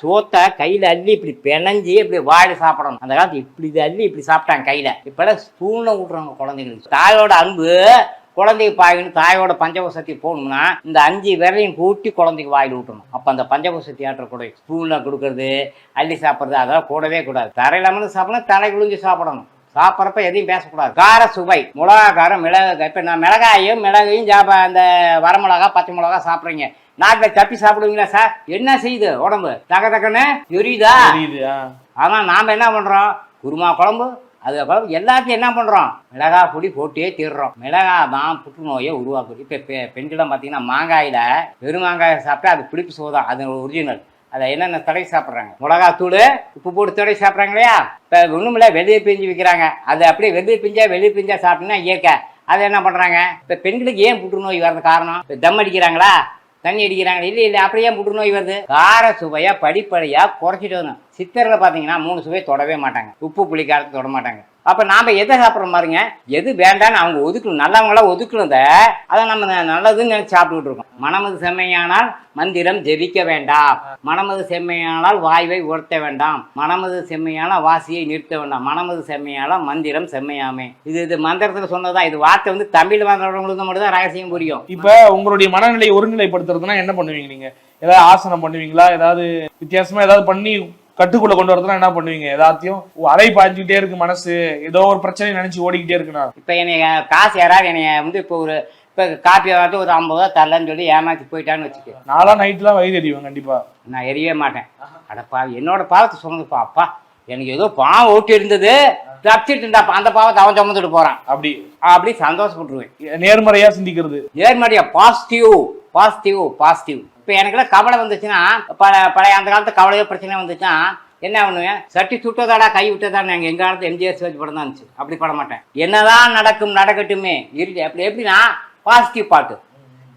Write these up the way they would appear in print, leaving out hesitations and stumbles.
சோத்தை கையில அள்ளி இப்படி பிணைஞ்சி இப்படி வாயில சாப்பிடணும். அந்த காலத்து இப்படி அள்ளி இப்படி சாப்பிட்டாங்க கையில. இப்பெல்லாம் ஸ்பூன்ல விட்டுறாங்க குழந்தைங்களுக்கு. தாயோட அன்பு குழந்தைக்கு பாயின்னு தாயோட பஞ்சபசக்தி போகணும்னா இந்த 5 விரலையும் கூட்டி குழந்தைக்கு வாயில் ஊட்டணும். அப்போ அந்த பஞ்சபசக்தி ஆற்றக்கூடிய ஸ்பூன்ல கொடுக்கறது அள்ளி சாப்பிட்றது அதெல்லாம் கூடவே கூடாது. தரையில அமர்ந்து சாப்பிடணும், தலை குளிஞ்சு சாப்பிடணும். சாப்பிட்றப்ப எதையும் பேசக்கூடாது. கார சுவை மிளகா காரம் மிளகாய். இப்போ நான் மிளகையும் அந்த வரமிளகா பச்சை மிளகா சாப்பிட்றீங்க, நாட்டில் தப்பி சாப்பிடுவீங்களா சார்? என்ன செய்யுது உடம்பு? தக்கன்னு எரியுதா? ஆனால் நாம் என்ன பண்ணுறோம்? குருமா குழம்பு அதுக்கப்புறம் எல்லாத்தையும் என்ன பண்ணுறோம்? மிளகா பொடி போட்டே தீர்றோம். மிளகா தான் புற்றுநோயை உருவாக்குது. இப்போ பெண்களும் பார்த்தீங்கன்னா மாங்காயில் வெறும் மாங்காயை சாப்பிட்டா அது பிடிப்பு சோதான், அது ஒரிஜினல். அதை என்னென்ன தடவை சாப்பிட்றாங்க? மிளகாத்தூள் உப்பு போட்டு தடவை சாப்பிட்றாங்க இல்லையா? இப்போ ஒன்றுமில்ல வெளியே பிஞ்சு விற்கிறாங்க, அது அப்படியே வெளியே பிஞ்சா சாப்பிட்டீங்கன்னா இயற்கை. அதை என்ன பண்ணுறாங்க? இப்போ பெண்களுக்கு ஏன் புற்றுநோய் வர்றது காரணம்? இப்போ தம் அடிக்கிறாங்களா, தண்ணி அடிக்கிறாங்க? இல்லை அப்படியே புற்றுநோய் வருது. கார சுவையா படிப்படியாக குறைச்சிட்டு வரணும். சித்தரில் பார்த்தீங்கன்னா 3 சுவை தொடவே மாட்டாங்க, உப்பு புளி காரத்தை தொட மாட்டாங்க. அப்போ நாம் எதை சாப்பிட்ற மாதிரிங்க? எது வேண்டான்னு அவங்க ஒதுக்கணும், நல்லவங்களாம் ஒதுக்கணுத அதை நம்ம நல்லதுன்னு நினைச்சு சாப்பிட்டுக்கிட்டு இருக்கோம். மனமது செம்மையானால் மந்திரம் ஜெபிக்க வேண்டாம், மனமது செம்மையானால் வாய்வை உயர்த்த வேண்டாம், மனமது செம்மையான வாசியை நிறுத்த வேண்டாம், மனமது செம்மையானால் மந்திரம் செம்மையாமே. இது மந்திரத்தில் சொன்னதான். இது வார்த்தை தமிழ் வந்தவங்களுக்கு மட்டும் தான் ரகசியம் புரியும். இப்போ உங்களுடைய மனநிலையை ஒருநிலைப்படுத்துறதுன்னா என்ன பண்ணுவீங்க? நீங்க ஏதாவது ஆசனம் பண்ணுவீங்களா? ஏதாவது வித்தியாசமா ஏதாவது பண்ணி கட்டுக்குள்ள கொண்டு வரதுனா என்ன பண்ணுவீங்க? ஏதாத்தையும் அலை பாய்ஞ்சிக்கிட்டே இருக்கு, மனசு ஏதோ ஒரு பிரச்சனை நினைச்சு ஓடிக்கிட்டே இருக்குண்ணா. இப்ப என்னைய காசு யாராவது என்னைய இப்போ காப்பி வாட்டி ஒரு 50 ரூபா தரலன்னு சொல்லி ஏமாத்தி போயிட்டான்னு வச்சுக்க, நான்லாம் நைட்லாம் வயிறு எறிவேன். கண்டிப்பா நான் எரியவே மாட்டேன். அடப்பா என்னோட பாவத்தை சொன்னதுப்பா, அப்பா எனக்கு ஏதோ பாவம் ஓட்டி இருந்தது தப்பிச்சுட்டு இருந்தா அந்த பாவத்தை அவன் சுமந்துட்டு போறான், அப்படி சந்தோஷப்பட்டுருவேன். நேர்மறையா சிந்திக்கிறது, நேர்மறையா பாசிட்டிவ். இப்போ எனக்குலாம் கவலை வந்துச்சுன்னா, பழைய அந்த காலத்து கவலையோ பிரச்சனை வந்துச்சுன்னா என்ன பண்ணுவேன்? சட்டி சுட்டதாடா கை விட்டதான்னு நாங்கள் எங்கள் காலத்து எம்ஜிஆர் சிவாஜி படம் தான் இருந்துச்சு. அப்படி பட மாட்டேன். என்னதான் நடக்கட்டுமே இருக்கு. எப்படின்னா பாசிட்டிவ் பாட்டு,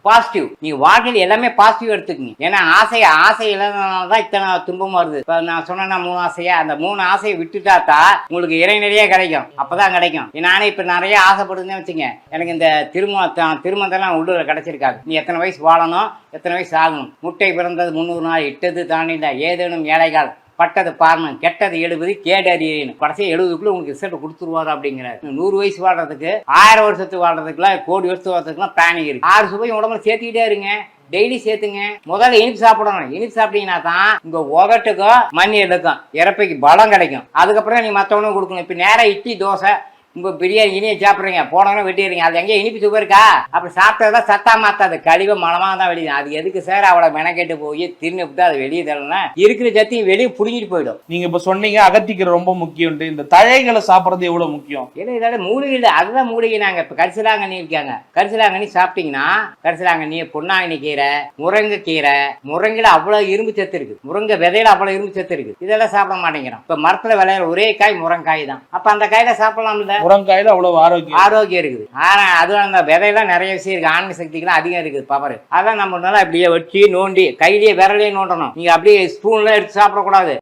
பாசிட்டிவ். நீங்க வாழ்க்கையில் எல்லாமே பாசிட்டிவ் எடுத்துக்கங்க. ஏன்னா ஆசை இல்லாதனாலதான் இத்தனை துன்பம் வருது. இப்ப நான் சொன்னா 3 ஆசையா, அந்த 3 ஆசையை விட்டுட்டாத்தா உங்களுக்கு இறை நிறைய கிடைக்கும். அப்பதான் கிடைக்கும். நானே இப்ப நிறைய ஆசைப்படுதுன்னு வச்சுங்க, எனக்கு இந்த திருமணத்தெல்லாம் உள்ளூர்ல கிடைச்சிருக்காது. நீ எத்தனை வயசு வாழணும், எத்தனை வயசு ஆகணும், முட்டை பிறந்தது 300 நாள், இட்டது தாண்டில ஏதேனும் ஏழைகால், பட்டது பாரணும், கெட்டது 70, கேடு அறியணும், கடைசி 70க்குள்ள உங்களுக்கு ரிசல்ட் கொடுத்துருவாரு அப்படிங்கிறாரு. 100 வயசு வாழ்றதுக்கு, 1000 வருஷத்துக்கு வாழ்றதுக்குலாம், கோடி வருஷத்துக்கு வாழ்றதுக்குலாம் பிளானிங் இருக்கு. 6 சுவையும் உடம்புல சேர்த்துக்கிட்டே இருங்க, டெய்லி சேர்த்துங்க. முதல்ல இனிப்பு சாப்பிடணும். இனிப்பு சாப்பிட்டீங்கன்னா தான் உங்க உதட்டுக்கும் மண்ணீருக்கும் இறப்பைக்கு பலம் கிடைக்கும். அதுக்கப்புறம் நீ மற்றவனும் கொடுக்கணும். இப்போ நேரம் இட்லி தோசை உங்க பிரியாணி இனியை சாப்பிட்றீங்க, போனவங்க வெட்டிடுறீங்க. அது எங்கேயும் இனிப்பு சுகர் இருக்கா? அப்படி சாப்பிட்டதான் சத்தா மாத்தாது, கழிவை மலமாக தான் வெளியே. அது எதுக்கு சார் அவ்வளோ மெனக்கெட்டு போய் தின்னு விட்டு அதை வெளியே தரலன்னா இருக்கிற சத்தையும் வெளியே புடுங்கிட்டு போயிடும். நீங்க இப்ப சொன்னீங்க அகத்திக்கிற ரொம்ப முக்கியம். இந்த தழைகளை சாப்பிட்றது எவ்வளவு முக்கியம்? இல்லை இதால மூலிகை இல்லை, அதுதான் மூலிகை. நாங்கள் இப்போ கரிசலாங்கண்ணி இருக்காங்க, கரிசலாங்கண்ணி சாப்பிட்டீங்கன்னா கரிசலாங்கண்ணி, பொன்னாங்கண்ணி கீரை, முருங்கை கீரை, முருங்கையில அவ்வளோ இரும்பு சத்து இருக்கு, முருங்கை விதையில அவ்வளோ இரும்பு சத்து இருக்கு. இதெல்லாம் சாப்பிட மாட்டேங்கிறோம். இப்போ மரத்துல விளையாட ஒரே காய் முருங்காய் தான். அப்போ அந்த காயில சாப்பிடலாம்ல. முருங்காயில அவ்வளவு ஆரோக்கியம் இருக்குது. ஆனா அது அந்த விதையெல்லாம் நிறைய விஷயம் இருக்கு, ஆன்மீக சக்திக்கெல்லாம் அதிகம் இருக்குது பவர். அதான் நம்ம அப்படியே வச்சு நோண்டி கையிலேயே விரலையே நோண்டணும். நீங்க அப்படியே ஸ்பூன்ல எடுத்து சாப்பிடக்கூடாது.